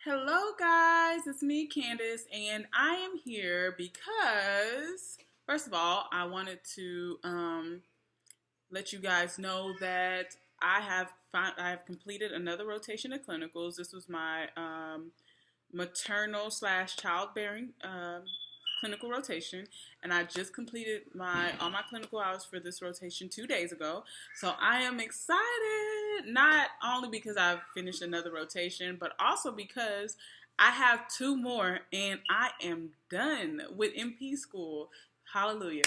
Hello, guys. It's me, Candace, and I am here because, first of all, I wanted to let you guys know that I have completed another rotation of clinicals. This was my maternal slash childbearing clinical rotation, and I just completed my all my clinical hours for this rotation 2 days ago. So I am excited, not only because I've finished another rotation, but also because I have two more, and I am done with MP school. Hallelujah.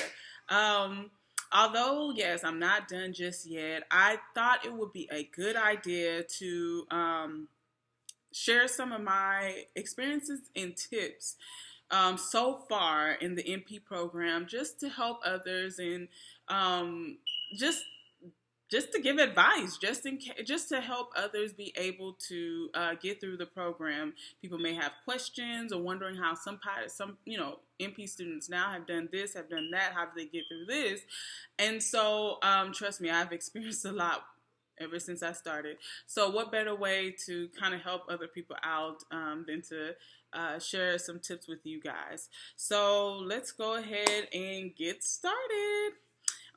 Um, Although, yes, I'm not done just yet, I thought it would be a good idea to share some of my experiences and tips so far in the MP program, just to help others and um, just just to give advice, just to help others be able to get through the program. People may have questions or wondering how some MP students now have done this, have done that. How do they get through this? And so, trust me, I've experienced a lot ever since I started. So, what better way to kind of help other people out than to share some tips with you guys? So, let's go ahead and get started.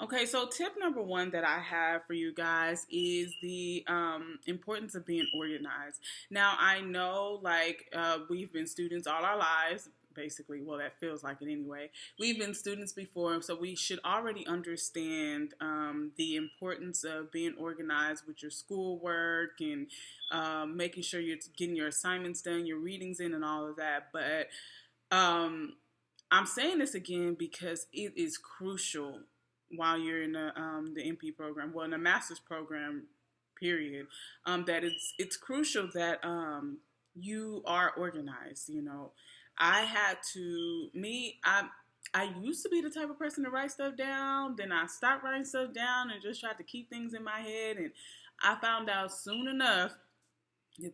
Okay, so tip number one that I have for you guys is the importance of being organized. Now, I know, we've been students all our lives, basically. Well, that feels like it anyway. We've been students before, so we should already understand the importance of being organized with your schoolwork and making sure you're getting your assignments done, your readings in, and all of that. But I'm saying this again because it is crucial while you're in the MP program, well, in the master's program, period, that it's crucial that you are organized. I had to me I used to be the type of person to write stuff down. Then I stopped writing stuff down and just tried to keep things in my head. And I found out soon enough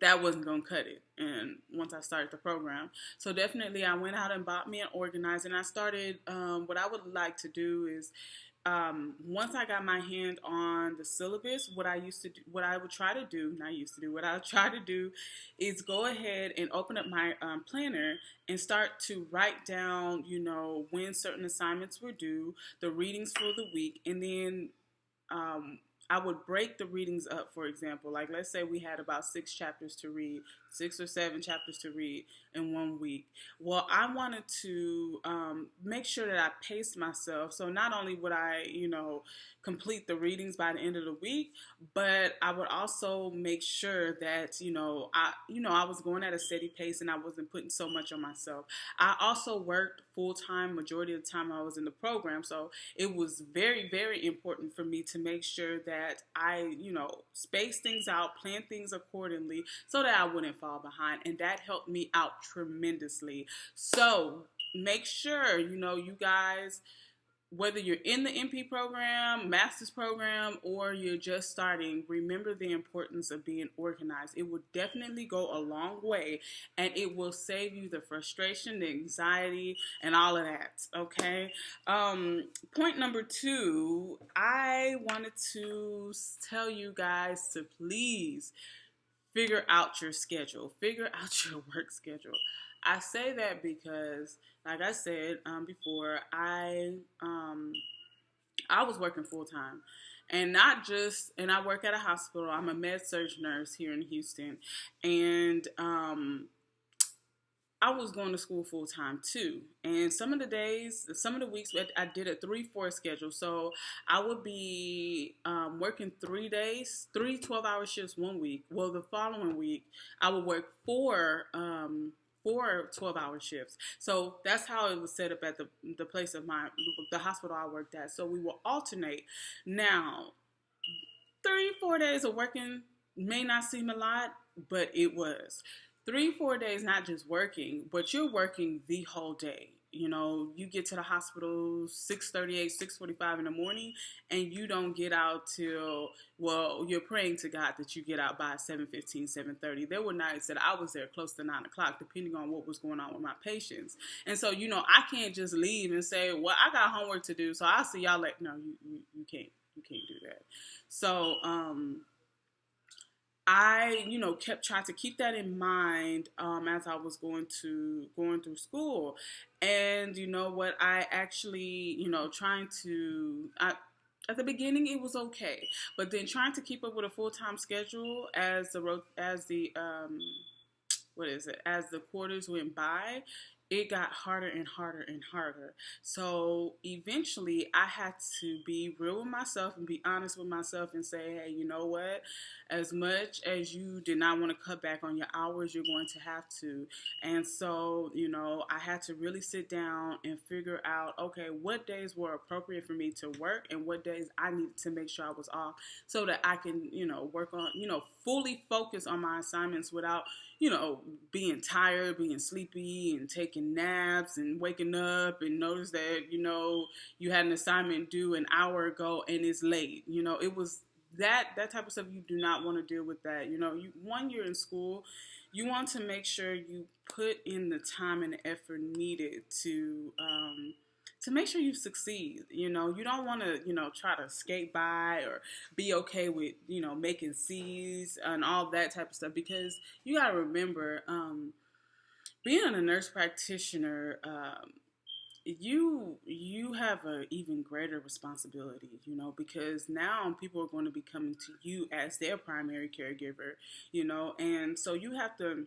that wasn't going to cut it. And once I started the program, so definitely I went out and bought me an organizer, and I started. What I would like to do is, once I got my hand on the syllabus, what I would try to do, not used to do, what I would try to do is go ahead and open up my planner and start to write down, when certain assignments were due, the readings for the week, and then I would break the readings up. For example, like, let's say we had about 6 chapters to read, 6 or 7 chapters to read in 1 week. Well, I wanted to make sure that I paced myself. So not only would I, complete the readings by the end of the week, but I would also make sure that, I was going at a steady pace and I wasn't putting so much on myself. I also worked full time majority of the time I was in the program, so it was very, very important for me to make sure that I, space things out, plan things accordingly so that I wouldn't fall behind. And that helped me out tremendously. So make sure, you guys, whether you're in the MP program, master's program, or you're just starting, remember the importance of being organized. It will definitely go a long way, and it will save you the frustration, the anxiety, and all of that, okay? Point number two, I wanted to tell you guys to please figure out your schedule. Figure out your work schedule. I say that because, like I said before, I was working full time, and I work at a hospital. I'm a med surg nurse here in Houston, and I was going to school full time too. And some of the weeks, I did a 3-4 schedule. So I would be working 3 days, 12-hour shifts 1 week. Well, the following week, I would work four 12-hour shifts. So that's how it was set up at the place of the hospital I worked at. So we will alternate. Now, 3-4 days of working may not seem a lot, but it was. 3-4 days, not just working, but you're working the whole day. You get to the hospital 6:38, 6:45 in the morning, and you don't get out till, well, you're praying to God that you get out by 7:15, 7:30. There were nights that I was there close to 9 o'clock, depending on what was going on with my patients. And so, I can't just leave and say, well, I got homework to do, so I'll see y'all later. No, you can't. You can't do that. So, I, kept trying to keep that in mind as I was going through school, and you know what, I actually, trying to. At the beginning, it was okay, but then trying to keep up with a full time schedule as the what is it, as the quarters went by, it got harder and harder and harder. So eventually I had to be real with myself and be honest with myself and say, hey, you know what, as much as you did not want to cut back on your hours, you're going to have to. And so, I had to really sit down and figure out, okay, what days were appropriate for me to work and what days I needed to make sure I was off so that I can, work on, fully focus on my assignments without, being tired, being sleepy, and taking naps and waking up and notice that, you had an assignment due an hour ago and it's late. It was that type of stuff. You do not want to deal with that. You're in school, you want to make sure you put in the time and the effort needed to make sure you succeed. You don't want to, try to skate by or be okay with, making C's and all that type of stuff, because you got to remember, being a nurse practitioner, you have an even greater responsibility, because now people are going to be coming to you as their primary caregiver, and so you have to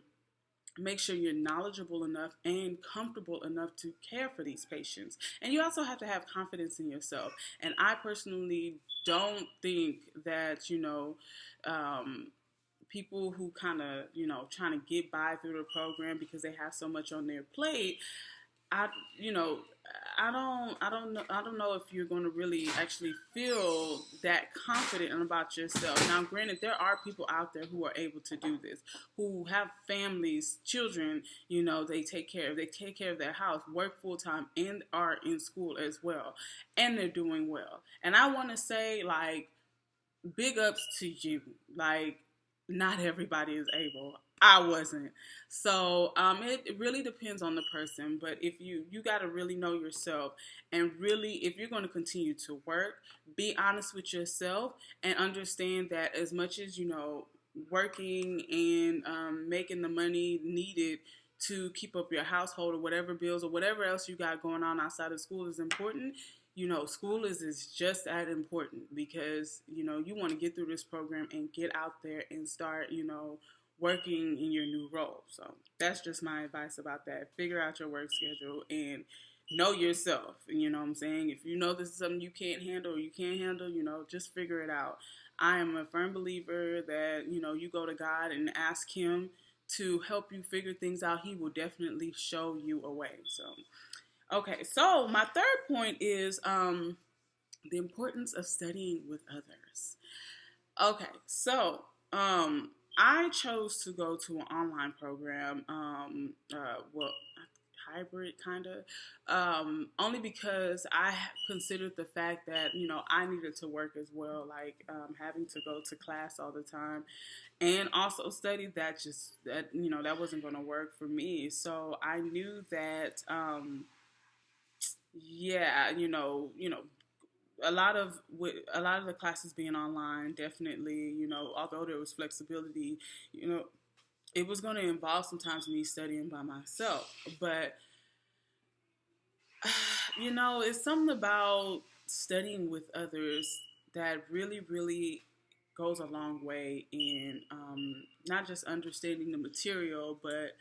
make sure you're knowledgeable enough and comfortable enough to care for these patients. And you also have to have confidence in yourself. And I personally don't think that, people who kind of, trying to get by through the program because they have so much on their plate, I, you know, I don't know if you're going to really actually feel that confident about yourself. Now, granted, there are people out there who are able to do this, who have families, children, they take care of their house, work full time, and are in school as well, and they're doing well. And I want to say, like, big ups to you. Like, not everybody is able. I wasn't. So it really depends on the person. But if you got to really know yourself, and really, if you're going to continue to work, be honest with yourself and understand that as much as, working and making the money needed to keep up your household or whatever bills or whatever else you got going on outside of school is important, school is just as important, because, you want to get through this program and get out there and start, working in your new role. So that's just my advice about that. Figure out your work schedule and know yourself. You know what I'm saying? If you know this is something you can't handle or you can't handle, just figure it out. I am a firm believer that, you go to God and ask Him to help you figure things out. He will definitely show you a way. So, okay, so my third point is the importance of studying with others. Okay, so I chose to go to an online program, hybrid kind of, only because I considered the fact that, I needed to work as well, like having to go to class all the time and also study. That wasn't going to work for me. So I knew that, a lot of the classes being online, definitely, although there was flexibility, it was going to involve sometimes me studying by myself. But it's something about studying with others that really, really goes a long way in not just understanding the material, but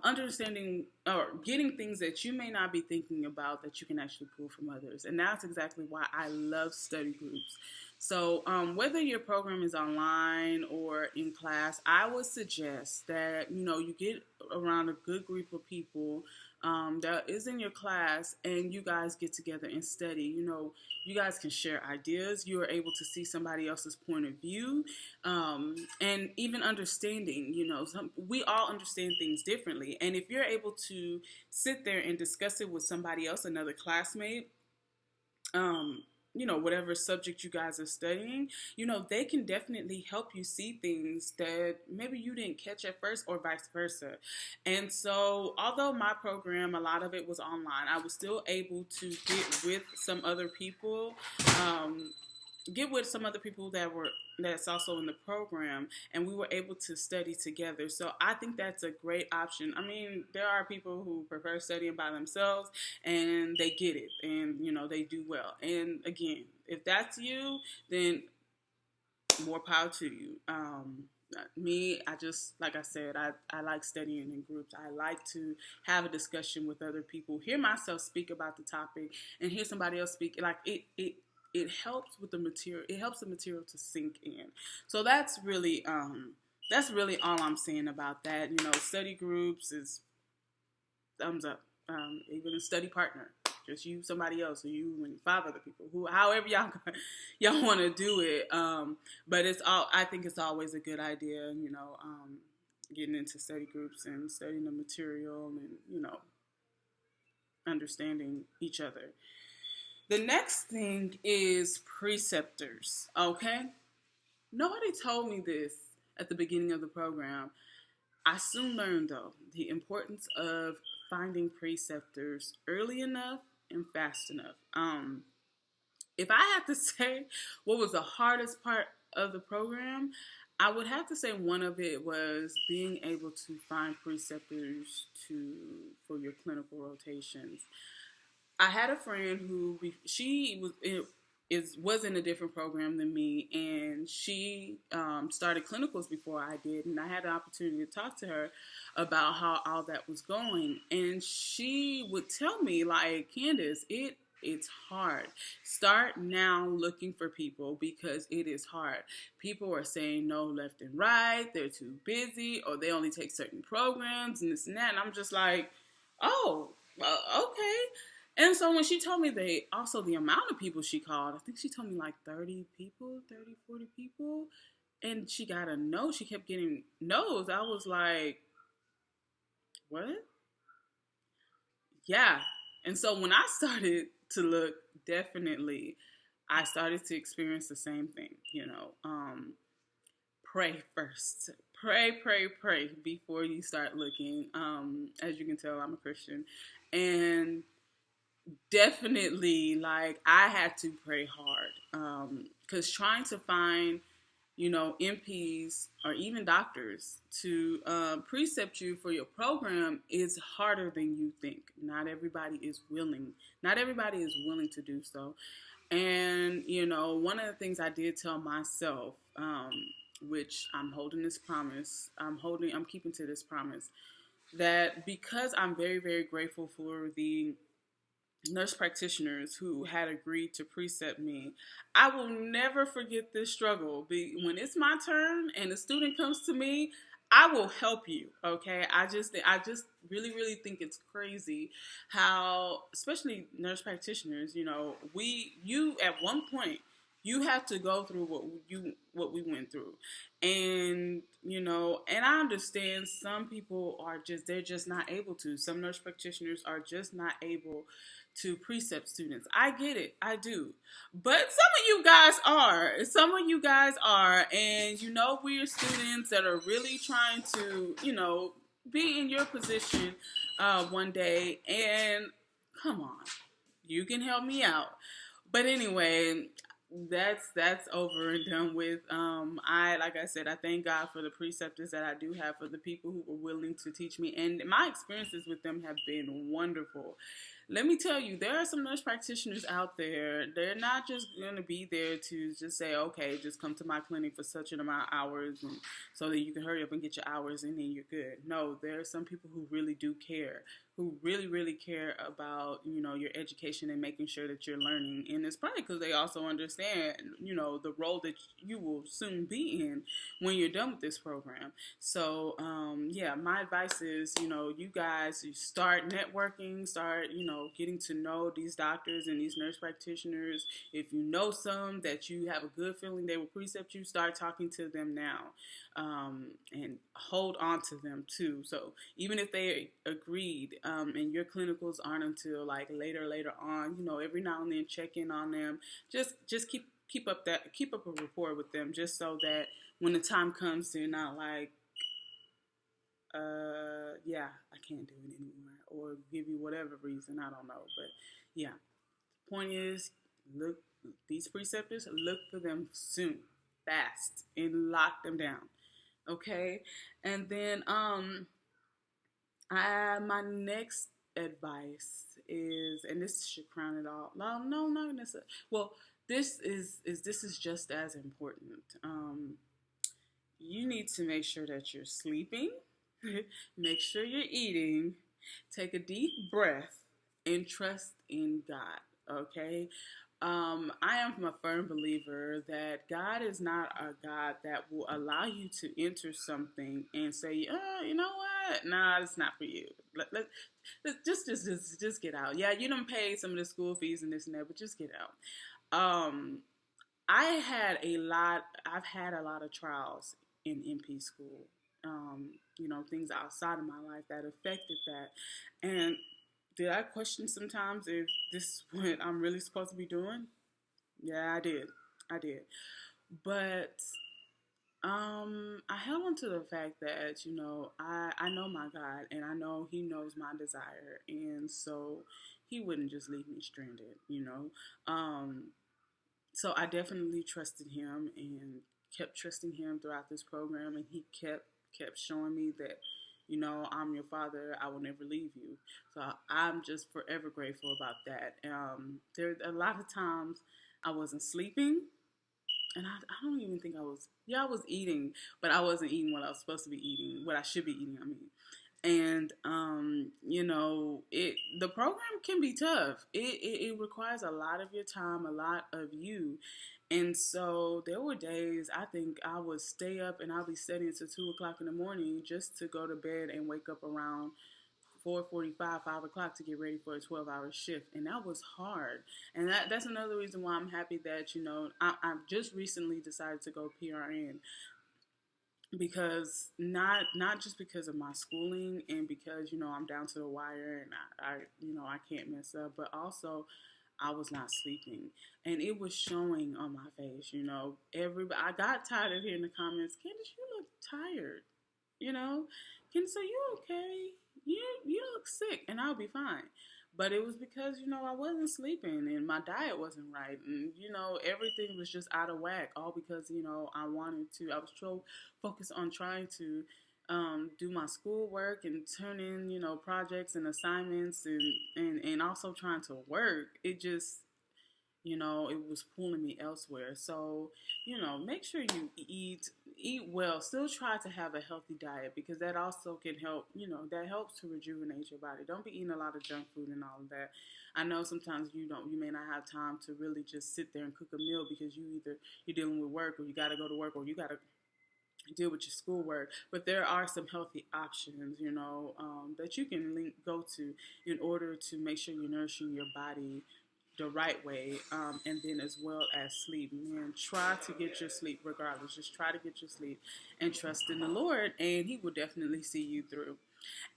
understanding or getting things that you may not be thinking about that you can actually pull from others. And that's exactly why I love study groups. So whether your program is online or in class, I would suggest that, you get around a good group of people that is in your class, and you guys get together and study. You guys can share ideas. You are able to see somebody else's point of view, and even understanding. We all understand things differently, and if you're able to sit there and discuss it with somebody else, another classmate, whatever subject you guys are studying, they can definitely help you see things that maybe you didn't catch at first, or vice versa. And so, although my program, a lot of it was online, I was still able to get with some other people, get with some other people that's also in the program, and we were able to study together. So I think that's a great option. I mean, there are people who prefer studying by themselves, and they get it, and they do well. And again, if that's you, then more power to you. Me, I just, like I said, I like studying in groups. I like to have a discussion with other people, hear myself speak about the topic, and hear somebody else speak. Like it helps with the material. It helps the material to sink in. So that's really all I'm saying about that. Study groups is thumbs up. Even a study partner, just you, somebody else, or you and 5 other people, however y'all want to do it. But I think it's always a good idea, getting into study groups and studying the material and understanding each other. The next thing is preceptors. Okay, nobody told me this at the beginning of the program. I soon learned, though, the importance of finding preceptors early enough and fast enough. If I had to say what was the hardest part of the program, I would have to say one of it was being able to find preceptors for your clinical rotations. I had a friend who she was in a different program than me, and she started clinicals before I did, and I had the opportunity to talk to her about how all that was going, and she would tell me, like, Candace, it's hard. Start now looking for people because it is hard. People are saying no left and right. They're too busy, or they only take certain programs and this and that. And I'm just like, oh, okay. And so when she told me the amount of people she called, I think she told me like 30 people, 30, 40 people. And she got a no. She kept getting no's. I was like, what? Yeah. And so when I started to look, definitely, I started to experience the same thing, pray first. Pray before you start looking. As you can tell, I'm a Christian. And definitely, like, I had to pray hard because trying to find MPs or even doctors to precept you for your program is harder than you think. Not everybody is willing to do so. And one of the things I did tell myself, which I'm holding this promise, I'm keeping to this promise, that because I'm very, very grateful for the nurse practitioners who had agreed to precept me, I will never forget this struggle. When it's my turn and a student comes to me, I will help you. Okay, I just really, really think it's crazy how, especially nurse practitioners, you at one point you have to go through what we went through, and and I understand some people they're just not able to. Some nurse practitioners are just not able to precept students. I get it. I do. But some of you guys are. Some of you guys are. And we're students that are really trying to, be in your position one day. And come on, you can help me out. But anyway, that's over and done with. Like I said, I thank God for the preceptors that I do have, for the people who were willing to teach me, and my experiences with them have been wonderful. Let me tell you, there are some nurse practitioners out there. They're not just going to be there to just say, okay, just come to my clinic for such an amount of hours and so that you can hurry up and get your hours and then you're good. No, there are some people who really do care, who really, really care about, your education and making sure that you're learning. And it's probably because they also understand, the role that you will soon be in when you're done with this program. So, yeah, my advice is, you guys, you start networking, start, getting to know these doctors and these nurse practitioners. If you know some that you have a good feeling they will precept you, start talking to them now, and hold on to them too. So even if they agreed, and your clinicals aren't until like later on, every now and then check in on them. Just keep up a rapport with them, just so that when the time comes, they're not like, yeah, I can't do it anymore, or give you whatever reason, I don't know. But yeah, point is, these preceptors, look for them soon, fast, and lock them down. Okay, and then my next advice is, and this should crown it all. No, not necessarily. Well, this is just as important. You need to make sure that you're sleeping, make sure you're eating, take a deep breath, and trust in God. Okay. I am a firm believer that God is not a God that will allow you to enter something and say, you know what? Nah, it's not for you. Just get out. Yeah, you don't pay some of the school fees and this and that, but just get out. I've had a lot of trials in MP school. Things outside of my life that affected that. And did I question sometimes if this is what I'm really supposed to be doing? Yeah, I did. But I held on to the fact that, I know my God and I know He knows my desire. And so He wouldn't just leave me stranded. So I definitely trusted Him and kept trusting Him throughout this program. And He kept showing me that, I'm your father. I will never leave you. So I'm just forever grateful about that. There a lot of times I wasn't sleeping, and I don't even think I was. Yeah, I was eating, but I wasn't eating what I was supposed to be eating, what I should be eating. I mean, and the program can be tough. It requires a lot of your time, a lot of you. And so there were days I think I would stay up and I'll be studying until 2 o'clock in the morning just to go to bed and wake up around 4:45, 5 o'clock to get ready for a 12-hour shift. And that was hard. And that's another reason why I'm happy that, I've just recently decided to go PRN, because not just because of my schooling and because I'm down to the wire and I can't mess up, but also I was not sleeping and it was showing on my face. Everybody, I got tired of hearing the comments, Candace, you look tired. Candace, are you okay? You look sick. And I'll be fine. But it was because, I wasn't sleeping and my diet wasn't right. And, everything was just out of whack. All because, I was so focused on trying to do my schoolwork and turn in, projects and assignments and also trying to work. It just, it was pulling me elsewhere. So, make sure you eat well. Still try to have a healthy diet because that also can help, that helps to rejuvenate your body. Don't be eating a lot of junk food and all of that. I know sometimes you may not have time to really just sit there and cook a meal because you're dealing with work or you got to go to work or you got to deal with your schoolwork, but there are some healthy options, that you can go to in order to make sure you're nourishing your body the right way, and then as well as sleep. Man, try to get your sleep regardless. Just try to get your sleep and trust in the Lord, and He will definitely see you through.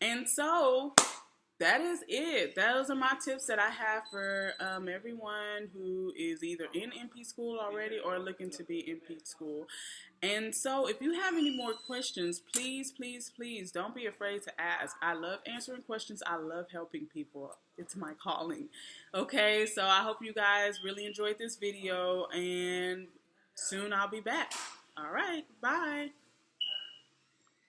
And so that is it. Those are my tips that I have for everyone who is either in MP school already or looking to be in MP school. And so if you have any more questions, please, please, please don't be afraid to ask. I love answering questions. I love helping people. It's my calling. Okay, so I hope you guys really enjoyed this video and soon I'll be back. All right, bye.